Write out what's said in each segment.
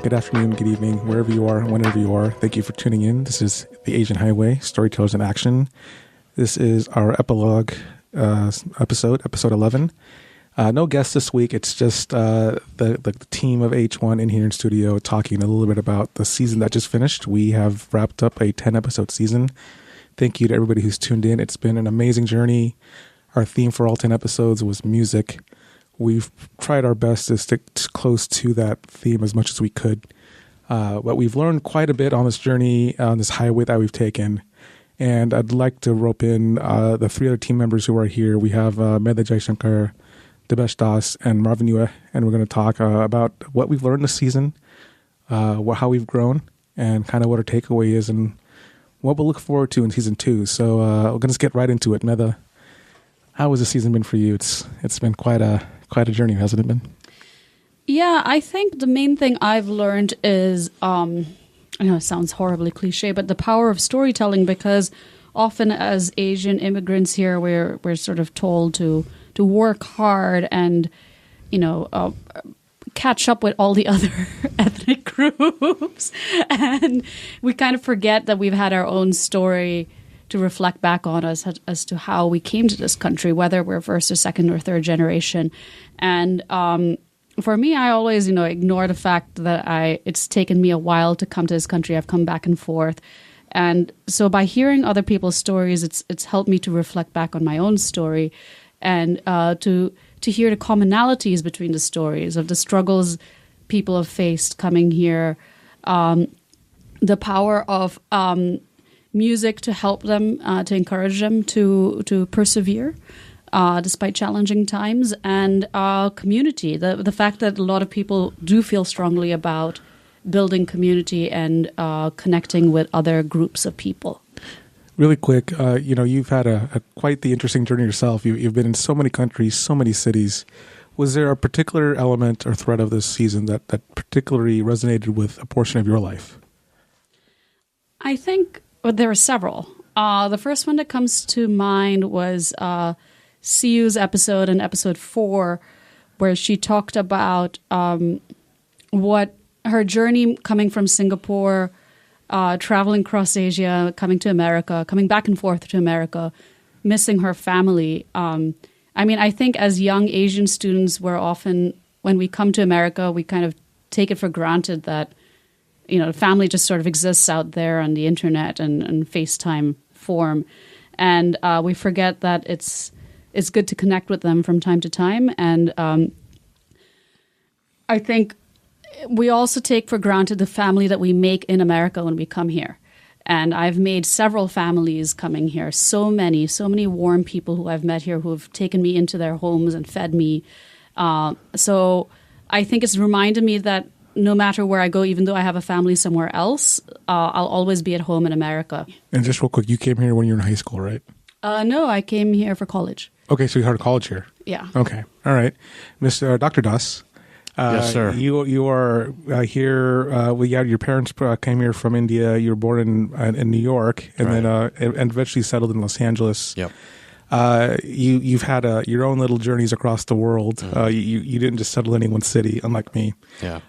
good afternoon, good evening, wherever you are, whenever you are. Thank you for tuning in. This is The Asian Highway, Storytellers in Action. This is our epilogue episode 11. No guests this week. It's just the team of H1 in here in studio talking a little bit about the season that just finished. We have wrapped up a 10-episode season. Thank you to everybody who's tuned in. It's been an amazing journey. Our theme for all 10 episodes was music. We've tried our best to stick close to that theme as much as we could. But we've learned quite a bit on this journey, on this highway that we've taken. And I'd like to rope in the three other team members who are here. We have Medha Shankar, Debesh Das, and Marvin Yueh. And we're going to talk about what we've learned this season, how we've grown, and kind of what our takeaway is, and what we'll look forward to in season 2. So we're going to just get right into it. Medha, how has the season been for you? It's been quite a journey, hasn't it been? Yeah, I think the main thing I've learned is, I know it sounds horribly cliche, but the power of storytelling, because often as Asian immigrants here, we're sort of told to work hard and, catch up with all the other ethnic groups. And we kind of forget that we've had our own story to reflect back on us as to how we came to this country, whether we're first or second or third generation. And for me, I always, ignore the fact that it's taken me a while to come to this country. I've come back and forth. And so by hearing other people's stories, it's helped me to reflect back on my own story and to hear the commonalities between the stories of the struggles people have faced coming here, the power of music to help them, to encourage them to persevere despite challenging times, and community. The fact that a lot of people do feel strongly about building community and connecting with other groups of people. Really quick, you've had a quite the interesting journey yourself. You've been in so many countries, so many cities. Was there a particular element or thread of this season that particularly resonated with a portion of your life? I think there are several. The first one that comes to mind was Siu's episode in episode 4, where she talked about what her journey coming from Singapore, traveling across Asia, coming to America, coming back and forth to America, missing her family. I think as young Asian students, we're often, when we come to America, we kind of take it for granted that family just sort of exists out there on the internet and FaceTime form. And we forget that it's good to connect with them from time to time. And I think we also take for granted the family that we make in America when we come here. And I've made several families coming here. So many warm people who I've met here who have taken me into their homes and fed me. So I think it's reminded me that no matter where I go, even though I have a family somewhere else, I'll always be at home in America. And just real quick, you came here when you were in high school, right? No, I came here for college. Okay, so you started college here. Yeah. Okay, all right. Mr. Dr. Das. Yes, sir. You are here. Your parents came here from India. You were born in New York, and Right. then and eventually settled in Los Angeles. Yep. You've had your own little journeys across the world. You didn't just settle in any one city, unlike me. Yeah.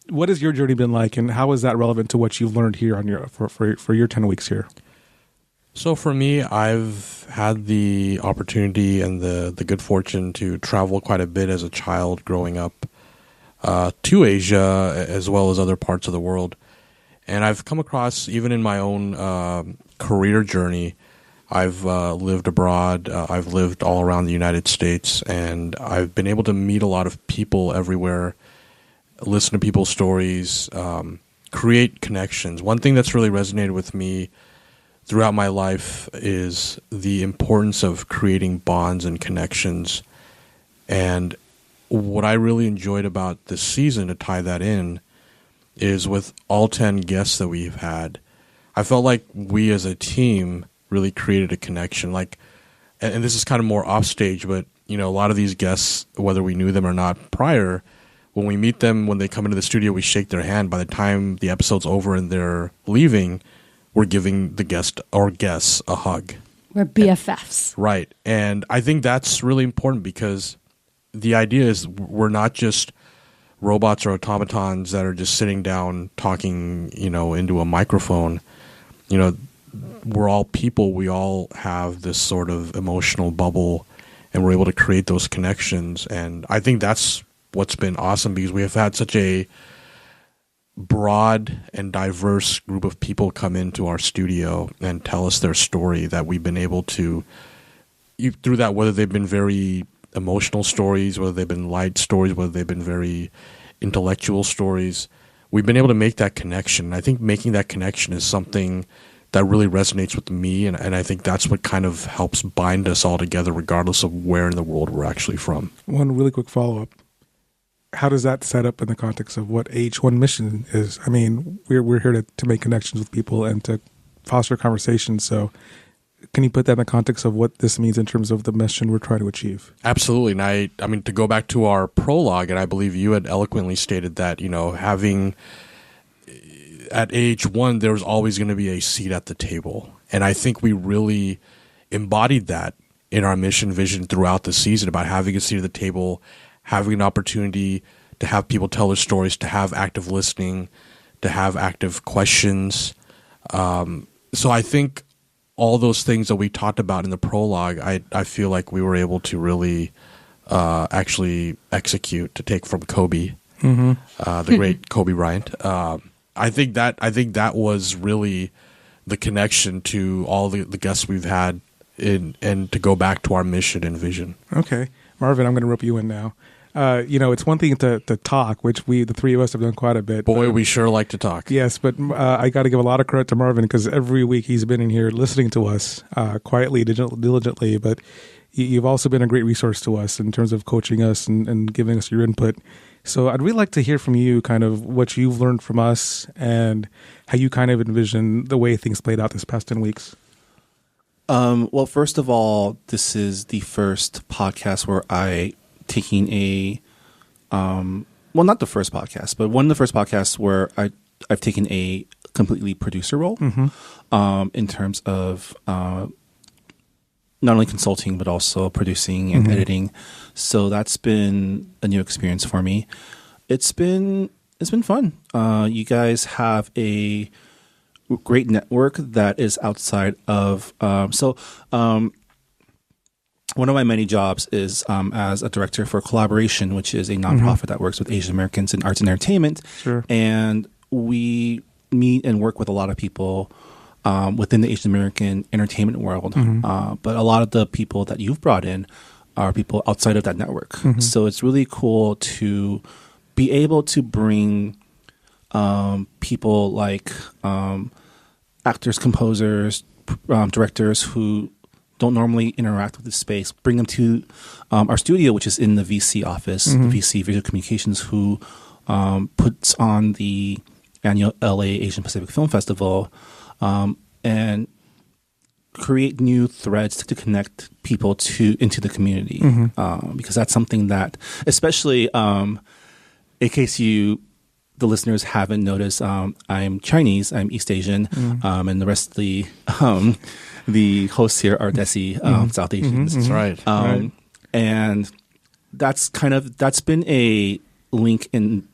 What has your journey been like, and how is that relevant to what you've learned here on for your 10 weeks here? So for me, I've had the opportunity and the good fortune to travel quite a bit as a child growing up to Asia as well as other parts of the world. And I've come across, even in my own career journey, I've lived abroad. I've lived all around the United States, and I've been able to meet a lot of people everywhere, listen to people's stories, create connections. One thing that's really resonated with me throughout my life is the importance of creating bonds and connections. And what I really enjoyed about this season, to tie that in, is with all 10 guests that we've had, I felt like we as a team really created a connection. And this is kind of more off stage, but a lot of these guests, whether we knew them or not prior, when we meet them, when they come into the studio, we shake their hand. By the time the episode's over and they're leaving, we're giving the guest or guests a hug. We're BFFs. Right. And I think that's really important, because the idea is we're not just robots or automatons that are just sitting down talking, into a microphone. We're all people. We all have this sort of emotional bubble, and we're able to create those connections. And I think that's what's been awesome, because we have had such a broad and diverse group of people come into our studio and tell us their story, that we've been able to, through that, whether they've been very emotional stories, whether they've been light stories, whether they've been very intellectual stories, we've been able to make that connection. I think making that connection is something that really resonates with me, and I think that's what kind of helps bind us all together, regardless of where in the world we're actually from. One really quick follow-up. How does that set up in the context of what H1 mission is? I mean, we're here to make connections with people and to foster conversations. So can you put that in the context of what this means in terms of the mission we're trying to achieve? Absolutely. And I mean, to go back to our prologue, and I believe you had eloquently stated that, having at AH1, there was always going to be a seat at the table. And I think we really embodied that in our mission vision throughout the season, about having a seat at the table, having an opportunity to have people tell their stories, to have active listening, to have active questions. So I think all those things that we talked about in the prologue, I feel like we were able to really actually execute, to take from Kobe, the great Kobe Bryant. I think that was really the connection to all the guests we've had, and to go back to our mission and vision. Okay. Marvin, I'm going to rope you in now. It's one thing to talk, which the three of us have done quite a bit. Boy, we sure like to talk. Yes, but I got to give a lot of credit to Marvin, because every week he's been in here listening to us quietly, diligently. But you've also been a great resource to us in terms of coaching us and giving us your input. So I'd really like to hear from you kind of what you've learned from us and how you kind of envision the way things played out this past 10 weeks. Well, first of all, this is the first podcast where taking a, not the first podcast, but one of the first podcasts where I've taken a completely producer role, in terms of not only consulting but also producing and editing. So that's been a new experience for me. It's been fun. You guys have a great network that is outside of one of my many jobs is as a director for Collaboration, which is a nonprofit that works with Asian Americans in arts and entertainment. Sure. And we meet and work with a lot of people within the Asian American entertainment world. But a lot of the people that you've brought in are people outside of that network. So it's really cool to be able to bring people like actors, composers, directors who don't normally interact with the space, bring them to our studio, which is in the VC office, the VC Visual Communications, who puts on the annual LA Asian Pacific Film Festival, and create new threads to connect people into the community, because that's something that, especially in case the listeners haven't noticed, I'm Chinese, I'm East Asian, and the rest of the hosts here are Desi, South Asians. That's right. And that's been a link in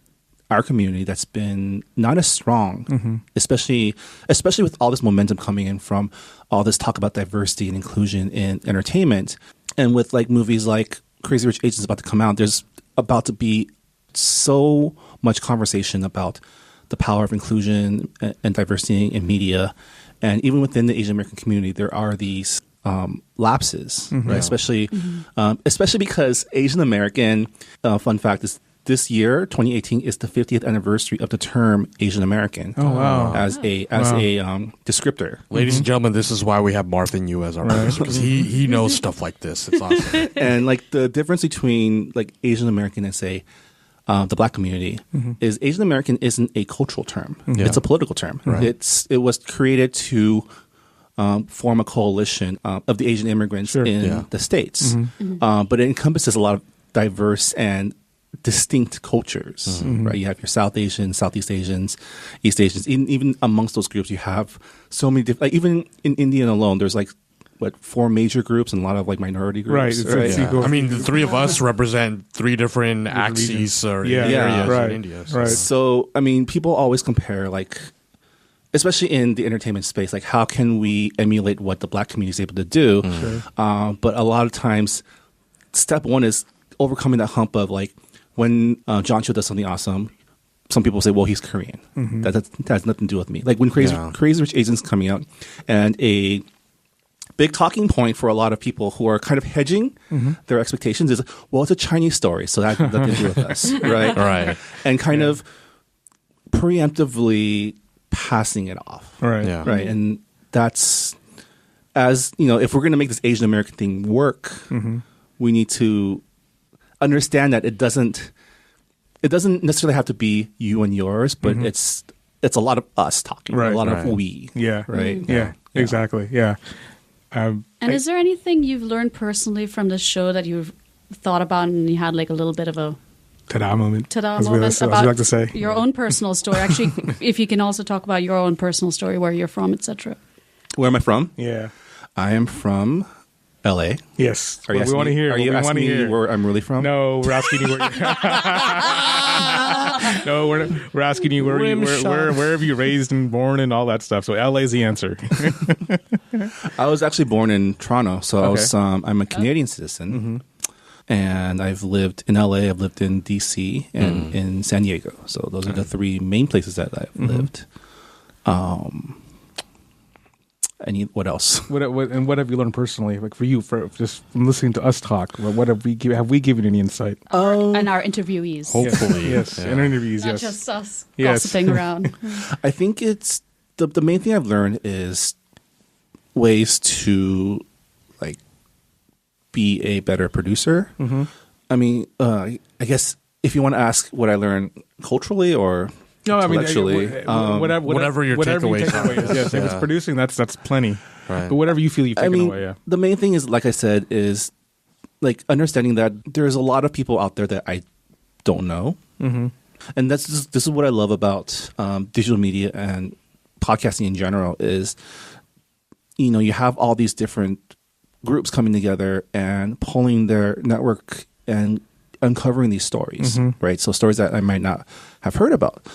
our community that's been not as strong, especially with all this momentum coming in from all this talk about diversity and inclusion in entertainment. And with like movies like Crazy Rich Asians about to come out, there's about to be so much conversation about the power of inclusion and diversity in media. And even within the Asian American community, there are these lapses, right? Especially because Asian American, fun fact is, this year, 2018, is the 50th anniversary of the term Asian American. Oh, wow. As a descriptor. Ladies and gentlemen, this is why we have Marvin Yueh as our producer, because he knows stuff like this. It's awesome. And like the difference between like Asian American and say the Black community is Asian American isn't a cultural term; it's a political term. Right. It was created to form a coalition of the Asian immigrants in the States, but it encompasses a lot of diverse and distinct cultures, right? You have your South Asians, Southeast Asians, East Asians. Even amongst those groups, you have so many different. Like even in India alone, there's like 4 major groups and a lot of like minority groups. Right, it's Yeah. equal. I mean, the three of us represent 3 different axes or areas right, in India. right. So, I mean, people always compare, like, especially in the entertainment space, like, how can we emulate what the Black community is able to do? But a lot of times, step one is overcoming that hump of, like, when John Cho does something awesome, some people say, well, he's Korean. That has nothing to do with me. Like, when Crazy Rich Asians coming out, and a big talking point for a lot of people who are kind of hedging their expectations is, well, it's a Chinese story, so that has nothing to do with us, right? Right. And kind of preemptively passing it off, Right. Yeah. right? And that's, as you know, if we're going to make this Asian American thing work, we need to understand that it doesn't necessarily have to be you and yours, but it's a lot of us talking, Right. a lot Right. of we, Yeah. right? Yeah. Exactly. Yeah. And is there anything you've learned personally from this show that you've thought about and you had like a little bit of a Ta-da moment. ta-da as we moment like about to say. your own personal story? Actually, if you can also talk about your own personal story, where you're from, etc. Where am I from? Yeah. I am from L.A. Yes. Are you we asking want to me- hear. Are you we want asking to me hear. where I'm really from? No, we're asking you where. No, we're asking you where have you raised and born and all that stuff. So LA is the answer. I was actually born in Toronto, so I was, Okay. I'm a Canadian citizen, and I've lived in LA, I've lived in DC, and in San Diego. So those are the 3 main places that I've lived. What else? What have you learned personally? Like for you, for just from listening to us talk, what have we given you any insight? And our interviewees, Hopefully. Yes, Yeah. in interviews. not Yes. just us Yes. gossiping around. I think it's the main thing I've learned is ways to like be a better producer. I mean, I guess if you want to ask what I learned culturally or No, I mean, intellectually, whatever your takeaways are. is. Yes, if it's Yeah. producing, that's plenty. Right. But whatever you feel you've taken away, yeah. the main thing is, like I said, is like understanding that there's a lot of people out there that I don't know, and this is what I love about digital media and podcasting in general. Is you have all these different groups coming together and pulling their network and uncovering these stories, right? So stories that I might not have heard about,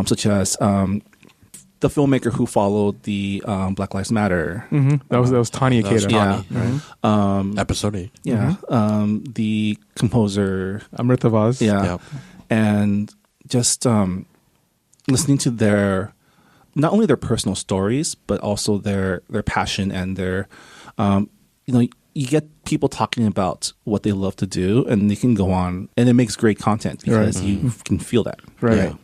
such as the filmmaker who followed the Black Lives Matter. That was Tanya That was Akeda. Tani, right? Episode 8. Yeah. The composer. Amrita Vaz. Yeah. Yep. And just listening to their, not only their personal stories, but also their passion and their, you get people talking about what they love to do, and they can go on, and it makes great content because you can feel that. Right.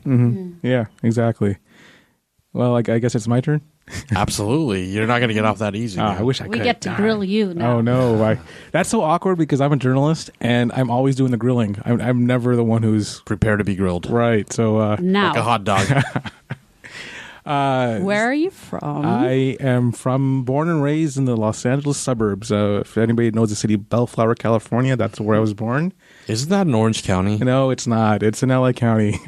Yeah, exactly. Well, I guess it's my turn. Absolutely. You're not going to get off that easy. I wish I We could. get to grill you now. Oh no! That's so awkward because I'm a journalist and I'm always doing the grilling. I'm never the one who's Prepare to be grilled. right. So Now, Like a hot dog. where are you from? I am born and raised in the Los Angeles suburbs. If anybody knows the city Bellflower, California, that's where I was born. Isn't that in Orange County? No, it's not. It's in LA County.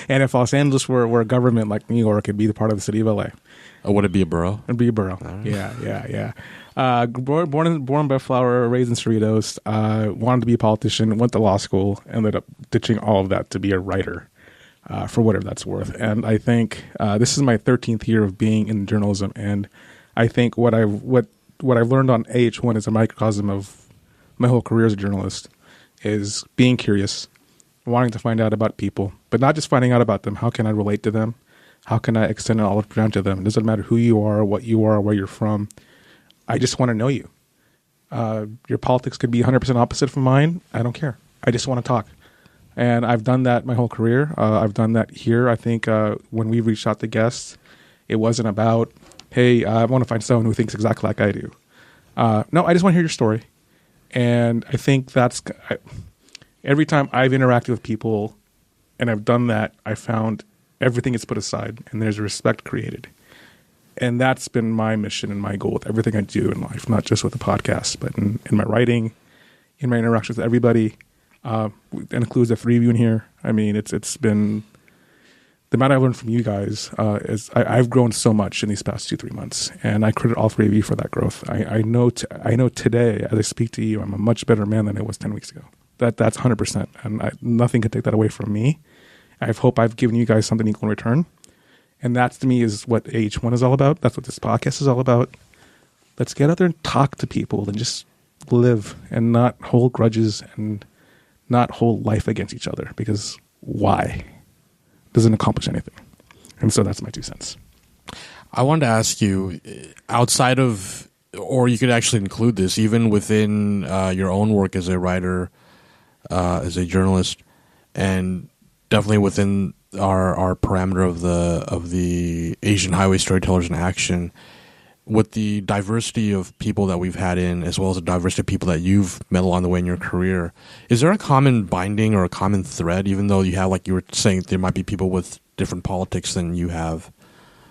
And if Los Angeles were a government like New York, it'd be the part of the city of LA. Or would it be a borough? It'd be a borough. Yeah. Born in Bellflower, raised in Cerritos. Wanted to be a politician. Went to law school. Ended up ditching all of that to be a writer, for whatever that's worth. And I think this is my 13th year of being in journalism. And I think what I've learned on AH1 is a microcosm of my whole career as a journalist. Is being curious, wanting to find out about people, but not just finding out about them. How can I relate to them? How can I extend an olive branch to them? It doesn't matter who you are, what you are, where you're from. I just want to know you. Your politics could be 100% opposite from mine. I don't care. I just want to talk. And I've done that my whole career. I've done that here. I think when we reached out to guests, it wasn't about, hey, I want to find someone who thinks exactly like I do. No, I just want to hear your story. And I think every time I've interacted with people and I've done that, I found everything is put aside and there's respect created. And that's been my mission and my goal with everything I do in life, not just with the podcast, but in my writing, in my interactions with everybody. It includes the 3 of you in here. I mean, it's been the amount I learned from you guys is I've grown so much in these past 2-3 months, and I credit all three of you for that growth. I know today, as I speak to you, I'm a much better man than I was 10 weeks ago. That's 100%, and nothing can take that away from me. I hope I've given you guys something equal in return, and that to me is what AH1 is all about. That's what this podcast is all about. Let's get out there and talk to people and just live and not hold grudges and not hold life against each other, because why? Doesn't accomplish anything. And so that's my 2 cents. I wanted to ask you, outside of, or you could actually include this, even within your own work as a writer, as a journalist, and definitely within our parameter of the Asian Highway Storytellers in Action, with the diversity of people that we've had in, as well as the diversity of people that you've met along the way in your career, is there a common binding or a common thread, even though you have, like you were saying, there might be people with different politics than you have,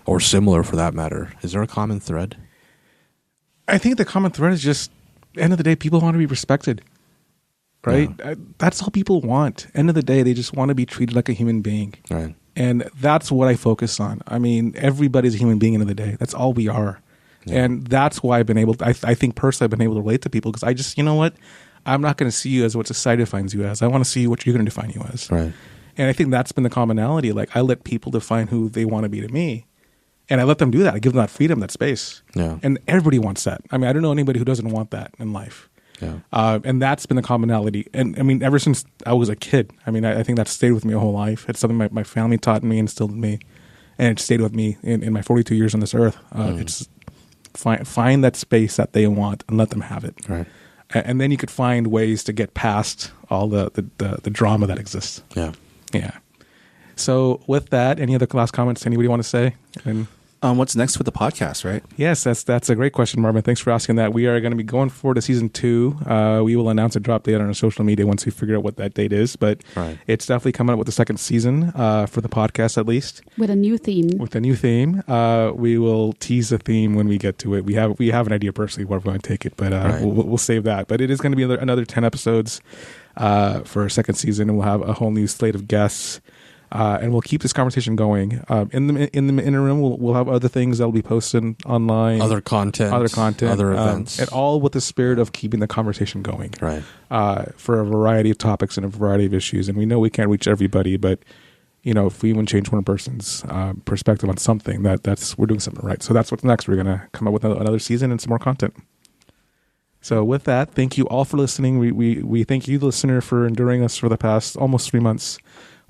or similar for that matter? Is there a common thread? I think the common thread is just, end of the day, people want to be respected, right? Yeah. That's all people want. End of the day, they just want to be treated like a human being. Right. And that's what I focus on. I mean, everybody's a human being end of the day. That's all we are. Yeah. And that's why I've been able to, I think personally I've been able to relate to people, because I just, you know what? I'm not going to see you as what society defines you as. I want to see what you're going to define you as. Right. And I think that's been the commonality. Like, I let people define who they want to be to me. And I let them do that. I give them that freedom, that space. Yeah. And everybody wants that. I mean, I don't know anybody who doesn't want that in life. Yeah. And that's been the commonality. And I mean, ever since I was a kid, I mean, I think that's stayed with me a whole life. It's something my family taught me and instilled in me. And it stayed with me in my 42 years on this earth. It's find that space that they want and let them have it. Right. And then you could find ways to get past all the drama that exists. Yeah. Yeah. So with that, any other last comments anybody want to say? And What's next for the podcast, right? yes, that's a great question, Marvin. Thanks for asking that. We are going to be going forward to season 2. We will announce a drop date on our social media once we figure out what that date is. But It's definitely coming up with the second season for the podcast, at least. With a new theme. With a new theme. We will tease the theme when we get to it. We have an idea personally where we're going to take it, but we'll save that. But it is going to be another 10 episodes for a second season, and we'll have a whole new slate of guests. And we'll keep this conversation going. In the interim, we'll have other things that will be posted online, Other content, other events, and all with the spirit of keeping the conversation going. Right. For a variety of topics and a variety of issues. And we know we can't reach everybody, but if we even change one person's perspective on something, that's we're doing something right. So that's what's next. We're gonna come up with another season and some more content. So with that, thank you all for listening. We thank you, the listener, for enduring us for the past almost 3 months.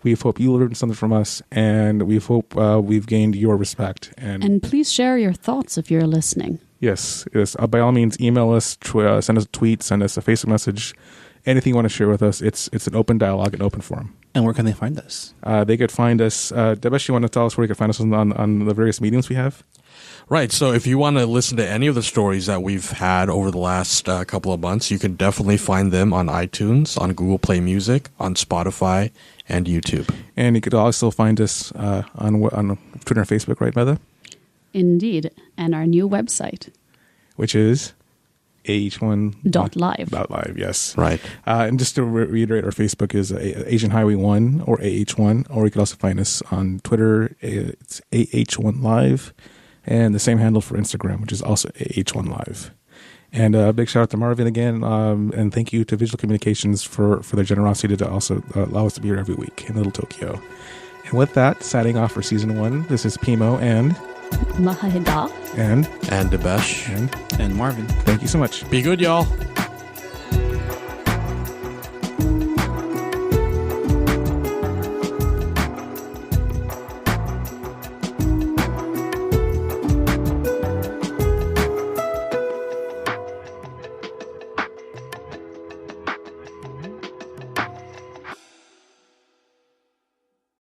We hope you learned something from us, and we hope we've gained your respect. And please share your thoughts if you're listening. Yes. By all means, email us, send us a tweet, send us a Facebook message, anything you want to share with us. It's an open dialogue, an open forum. And where can they find us? They could find us. Debesh, you want to tell us where you can find us on the various mediums we have? Right. So if you want to listen to any of the stories that we've had over the last couple of months, you can definitely find them on iTunes, on Google Play Music, on Spotify, and YouTube. And you could also find us on Twitter and Facebook, right, Medha? Indeed. And our new website, which is AH1.live. .live, yes. Right. And just to reiterate, our Facebook is Asian Highway 1 or AH1, or you can also find us on Twitter. It's AH1 Live. And the same handle for Instagram, which is also AH1 Live. And a big shout out to Marvin again. And thank you to Visual Communications for their generosity to also allow us to be here every week in Little Tokyo. And with that, signing off for season 1, this is Pimo and Medha and Debesh and Marvin. Thank you so much. Be good, y'all.